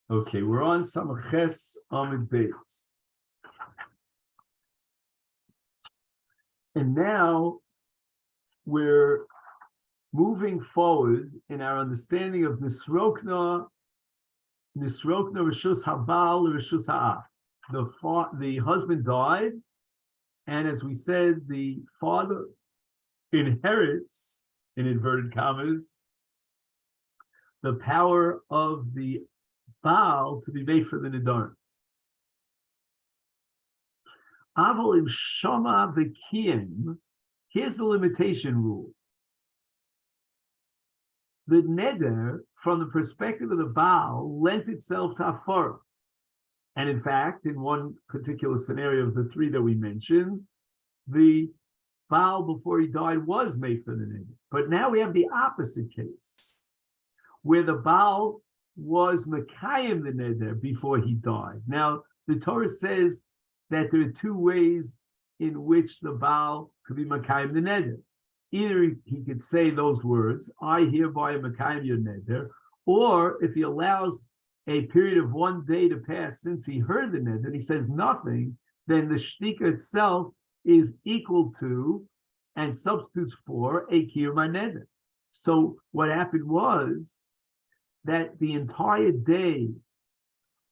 Okay, we're on Samaches Amid Beis. And now we're moving forward in our understanding of Nisrokna Rishus Habal Rishus Ha'af. The husband died, and as we said, the father inherits, in inverted commas, the power of the Baal to be made for the Nedarim. Avol im Shama v'kiyem. Here's the limitation rule. The neder, from the perspective of the Baal, lent itself to hafara. And in fact, in one particular scenario of the three that we mentioned, the Baal before he died was made for the neder. But now we have the opposite case, where the Baal was Mekayim the neder before he died. Now, the Torah says that there are two ways in which the Baal could be Mekayim the neder. Either he could say those words, I hereby am Mekayim your neder, or if he allows a period of one day to pass since he heard the neder, and he says nothing, then the shtika itself is equal to and substitutes for a kiyum neder. So what happened was that the entire day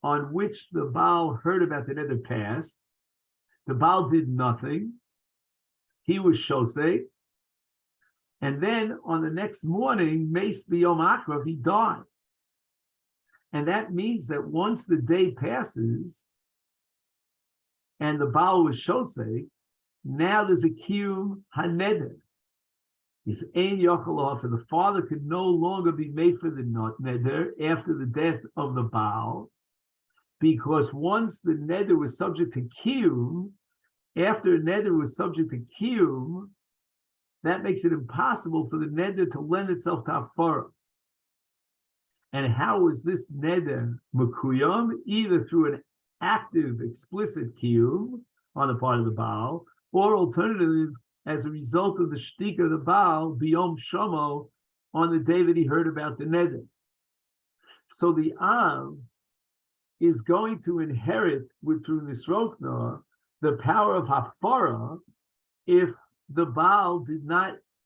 on which the Baal heard about the neder passed, the Baal did nothing. He was shosei. And then on the next morning, Meis b'yom akrav, he died. And that means that once the day passes and the Baal was shosei, now there's a kiyum haneder. It's ein yochel, for the father could no longer be made for the neder after the death of the Baal, because once the neder was subject to kiyum, after a neder was subject to kiyum, that makes it impossible for the neder to lend itself to hafara. And how is this neder mekuyam? Either through an active, explicit kiyum on the part of the Baal, or alternatively, as a result of the shtika of the Baal, biyom shamo, on the day that he heard about the neder. So the Av is going to inherit through Nisrokna the power of hafara if the Baal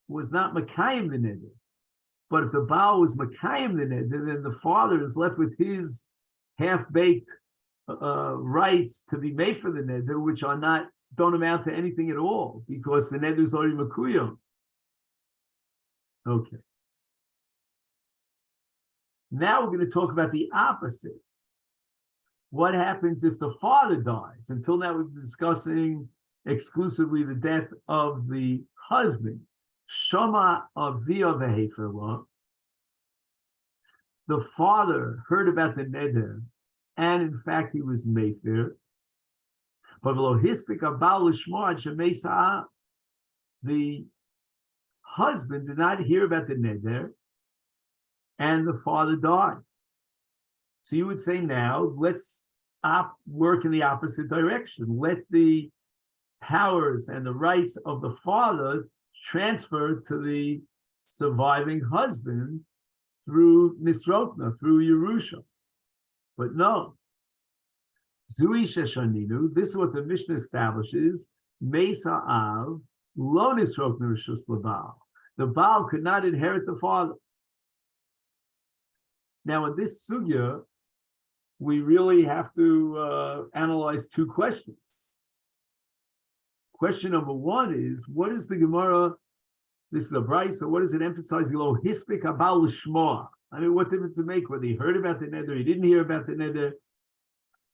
was not Mekayim the neder. But if the Baal was Mekayim the neder, then the father is left with his half-baked rights to be made for the neder, which don't amount to anything at all, because the neder is already Mekuyam. Okay. Now we're going to talk about the opposite. What happens if the father dies? Until now we've been discussing exclusively the death of the husband. Shama avia v'heferla. The father heard about the neder, and in fact he was mefer. But the husband did not hear about the neder, and the father died. So you would say now, let's work in the opposite direction. Let the powers and the rights of the father transfer to the surviving husband through Nisrokna, through Yerusha. But no. Zui Sheshaninu, this is what the Mishnah establishes, Mesa Av, Lo Nisrokna Rishus LaBaal. The Baal could not inherit the father. Now in this sugya, we really have to analyze two questions. Question number one is, what is the Gemara? This is a brayso, so what does it emphasize? Lo hispik habal l'shmoa. I mean, what difference does it make whether he heard about the neder, he didn't hear about the neder?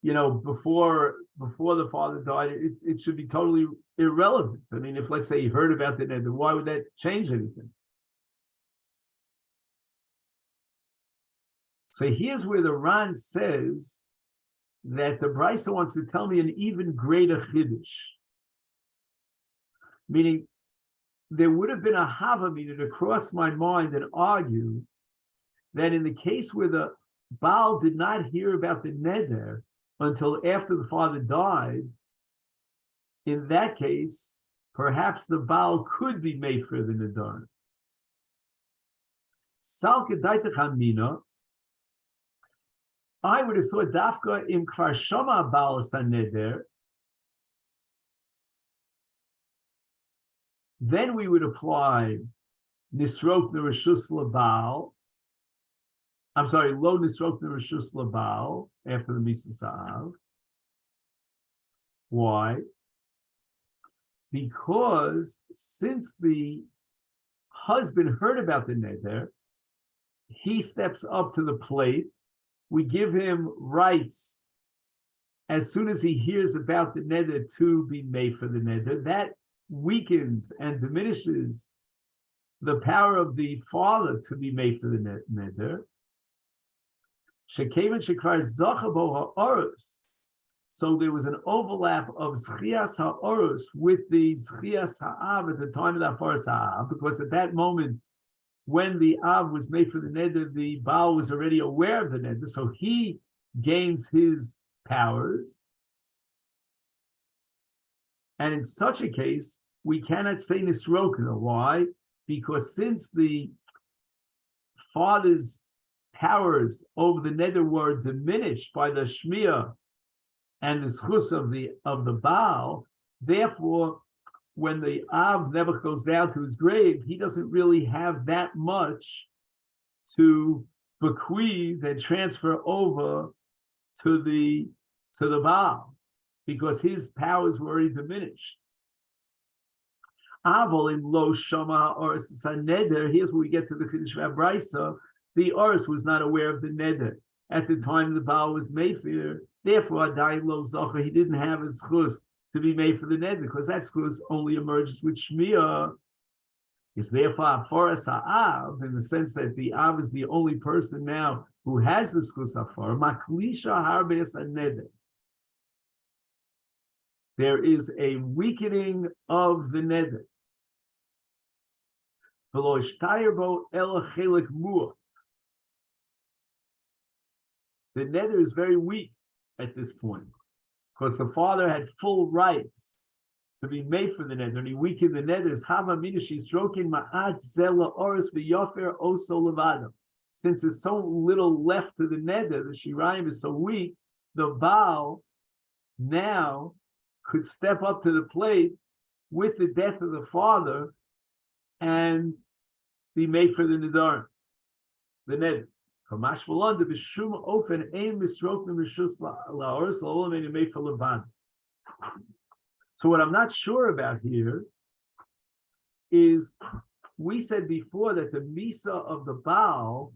Before the father died, it should be totally irrelevant. I mean, if let's say he heard about the neder, why would that change anything? So here's where the Ran says that the brayso wants to tell me an even greater chiddush. Meaning, there would have been a havamina to cross my mind and argue that in the case where the Baal did not hear about the neder until after the father died, in that case, perhaps the Baal could be made for the Nedarim. Salke daitach hamina, I would have thought Dafka im Kvar Shama Baal Saneder. Then we would apply Nisrok Nereshus Labal. I'm sorry, Lo Nisrok Nereshus Labal after the Misa Sa'av. Why? Because since the husband heard about the neder, he steps up to the plate. We give him rights as soon as he hears about the neder to be made for the neder. That weakens and diminishes the power of the father to be made for the neder. Shekevin shekvar zacha bo ha'orus. So there was an overlap of Zchias HaOrus with the Zchias HaAv at the time of the Afaras HaAv, because at that moment, when the Av was made for the Neder, the Baal was already aware of the Neder, so he gains his powers. And in such a case, we cannot say Nisrokna. Why? Because since the father's powers over the Neder were diminished by the Shmiya and the schus of the Baal, therefore, when the Av never goes down to his grave, he doesn't really have that much to bequeath and transfer over to the Baal, because his powers were already diminished. Avol in lo shama or neder. Here's where we get to the Chiddush Rabraisa. The Oris was not aware of the neder at the time the Baal was made for. Therefore, Adayin lo zocha, he didn't have his chus to be made for the neder, because that chus only emerges with shmiyah. It's therefore afaras ha'av, in the sense that the av is the only person now who has the chus afar. Maklisha harbeis neder. There is a weakening of the neder. V'lo ishtayirbo el chelik mu'ah. The neder is very weak at this point, because the father had full rights to be made for the neder, and he weakened the neder. Hava minashi srokin ma'at zela oris v'yofer oso levado. Since there's so little left to the neder, the shirayim is so weak, the Baal now could step up to the plate with the death of the father and be made for the Nedarim, the neder. So what I'm not sure about here is, we said before that the Misa of the Baal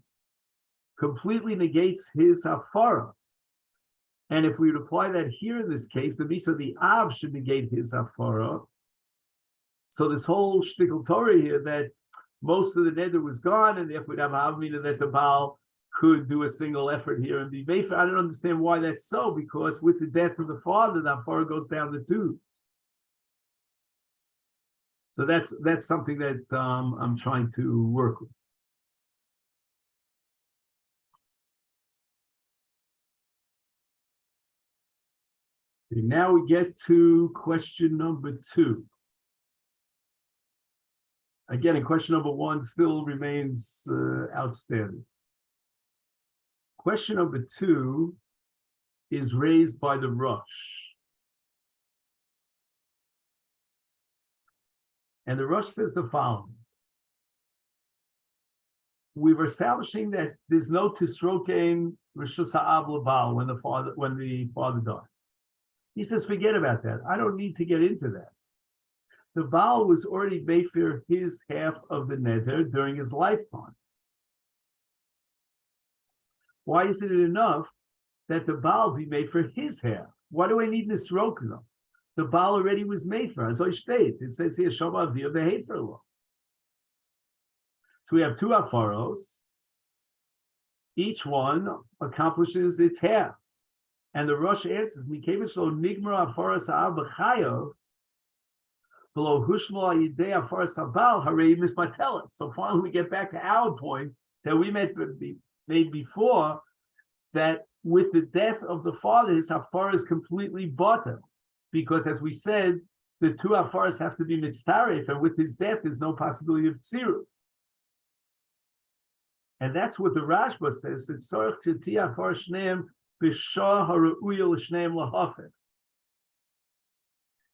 completely negates his Hafara. And if we would apply that here in this case, the Misa of the Av should negate his Hafara. So this whole shtickle Torah here, that most of the neder was gone, and therefore we'd have Havmina that the Baal could do a single effort here and be made. I don't understand why that's so, because with the death of the father, the Hafara goes down the tubes. So that's something that I'm trying to work with. Okay, now we get to question number 2. Again, in question number 1 still remains outstanding. Question number 2 is raised by the Rosh. And the Rosh says the following. We were establishing that there's no tisrokein reshus ha'av lebal when the father died. He says, forget about that. I don't need to get into that. The Baal was already made for his half of the neder during his lifetime. Why isn't it enough that the Baal be made for his half? Why do I need nisrokna? The Baal already was made for. As I state, it says here, Shama Aviyah Behefer Lo. So we have 2 afaros. Each one accomplishes its half. And the Rosh answers, Mikevich lo nigmar afaras ha'av b'chayav, below hushma yidei afaras ha'bal harei mismatelas. So finally we get back to our point that we made before, that with the death of the father, his hafara is completely bottom, because as we said, the 2 hafaras have to be mitzaref, and with his death, there's no possibility of tziruf. And that's what the Rashba says, that tzorech sheti hafar shneim b'shah ha're'uya l'shneim lahafek.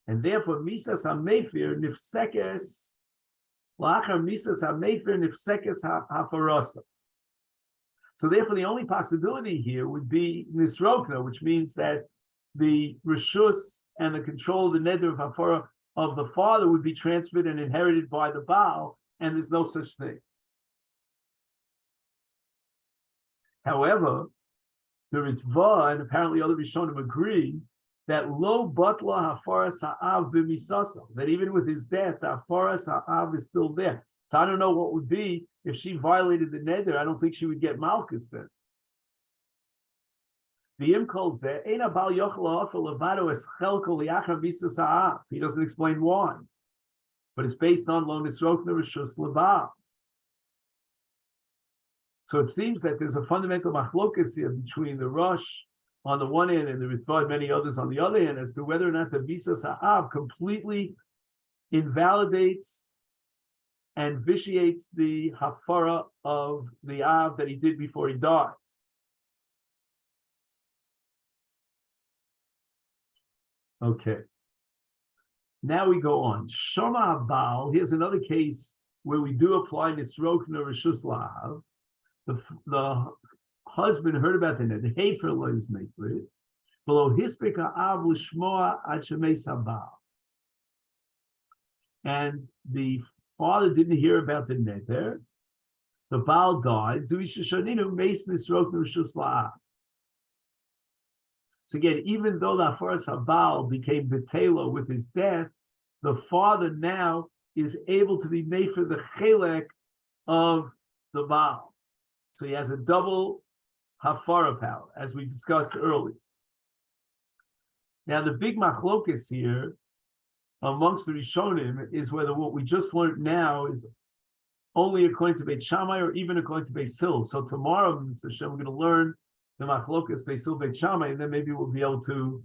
And therefore, misas ha'meifir nifsekes, la'achar misas ha'meifir nifsekes ha'farasa. So therefore, the only possibility here would be nisrokna, which means that the reshus and the control of the neder of hafara of the father would be transferred and inherited by the Baal, and there's no such thing. However, the Ritva, and apparently other Rishonim agree, that lo batla hafaras ha'av b'misasa, that even with his death, the hafaras ha'av is still there. So I don't know what would be if she violated the neder. I don't think she would get malchus then. He doesn't explain why, but it's based on lo nisrokna reshus lebal. So it seems that there's a fundamental machlokas here between the Rosh on the one hand and the Ritva and many others on the other hand as to whether or not the visas ha'av completely invalidates and vitiates the hafara of the av that he did before he died. Okay. Now we go on. Shoma Habal, here's another case where we do apply Nisrokna Reshus Lahav. The husband heard about the net. The Hefer lo is Meifrit. Below Hispik Ha'av L'shmoa Ad Shemeis Habal. And the father didn't hear about the neder. The Baal died. So again, even though the Hafaras Habal became Betela with his death, the father now is able to be made for the chelek of the Baal. So he has a double Hafara power, as we discussed earlier. Now the big machlokas here amongst the Rishonim is whether what we just learned now is only according to Beit Shammai or even according to Beit Hillel. So tomorrow, we're going to learn the machlokas Beit Hillel, Beit Shammai, and then maybe we'll be able to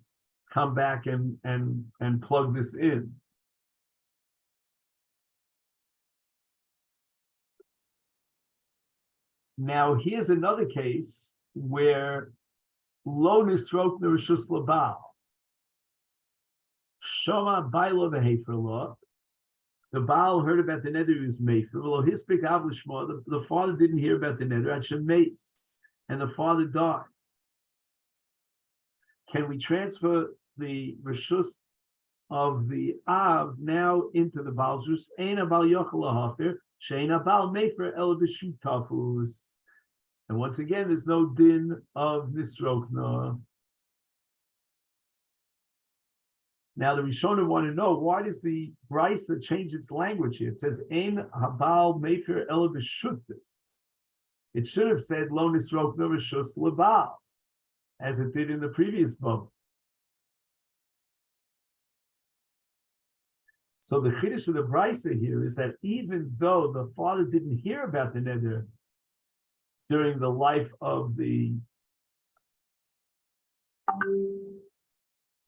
come back and plug this in. Now here's another case where lo nisrok nereshus labal. Shoma bailo v'heferla. The Baal heard about the neder he was made for. The father didn't hear about the neder at Shemeis, and the father died. Can we transfer the reshus of the Av now into the Baal's rus? Ein Baal yochel lahafer, she'ein Baal mefer el b'shutafus. And once again, there's no din of nisrokna. Now the Rishonim want to know, why does the Brisa change its language here? It says Ein Habal Mefer El B'Shuttis. It should have said Lo Nisrokna Reshus Lebal, as it did in the previous book. So the chiddush of the Brisa here is that even though the father didn't hear about the neder during the life of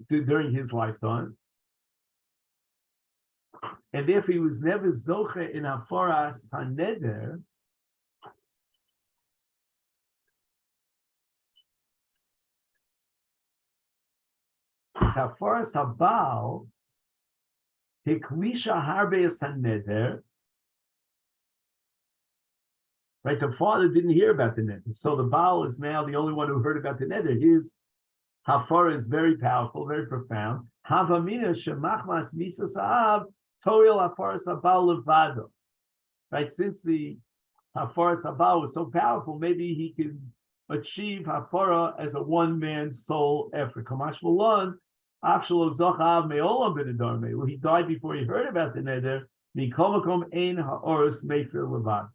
during his lifetime, and therefore he was never zoche in hafaras haneder, his hafaras habal hiklisha harbeis haneder. Right, the father didn't hear about the neder, so the Baal is now the only one who heard about the neder. His hafara is very powerful, very profound. Havamina shemachmas misas ha'av toil hafaras habal levado. Right, since the hafaras habal was so powerful, maybe he could achieve hafara as a one-man soul effort. Kamash v'lan afshalo zochav me'olam b'nedarim. Well, he died before he heard about the neder. Mikol makom ein ha'oros mefer levad.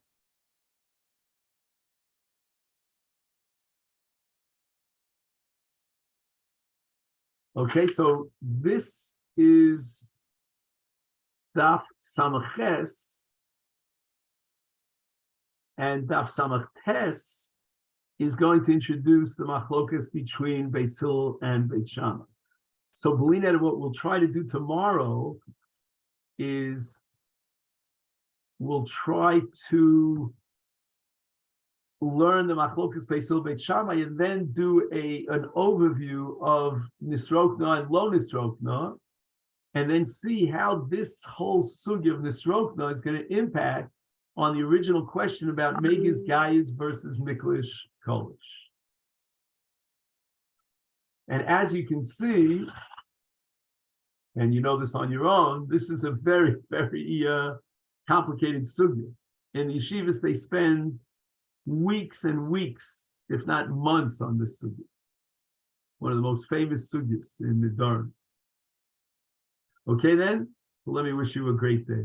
Okay, so this is Daf Samaches, and Daf Samaches is going to introduce the machlokas between Beit Hillel and Beit Shammai. So, Belina, what we'll try to do tomorrow is we'll try to learn the Machlokas Beisil Beit Shammai, and then do an overview of Nisrokna and Lo Nisrokna, and then see how this whole sugya of Nisrokna is going to impact on the original question about Megis Gayas versus Miklish Kolish. And as you can see, and you know this on your own, this is a very, very complicated sugya. In yeshivas, they spend weeks and weeks, if not months, on this sugya. One of the most famous sugyas in Nedarim. Okay then, so let me wish you a great day.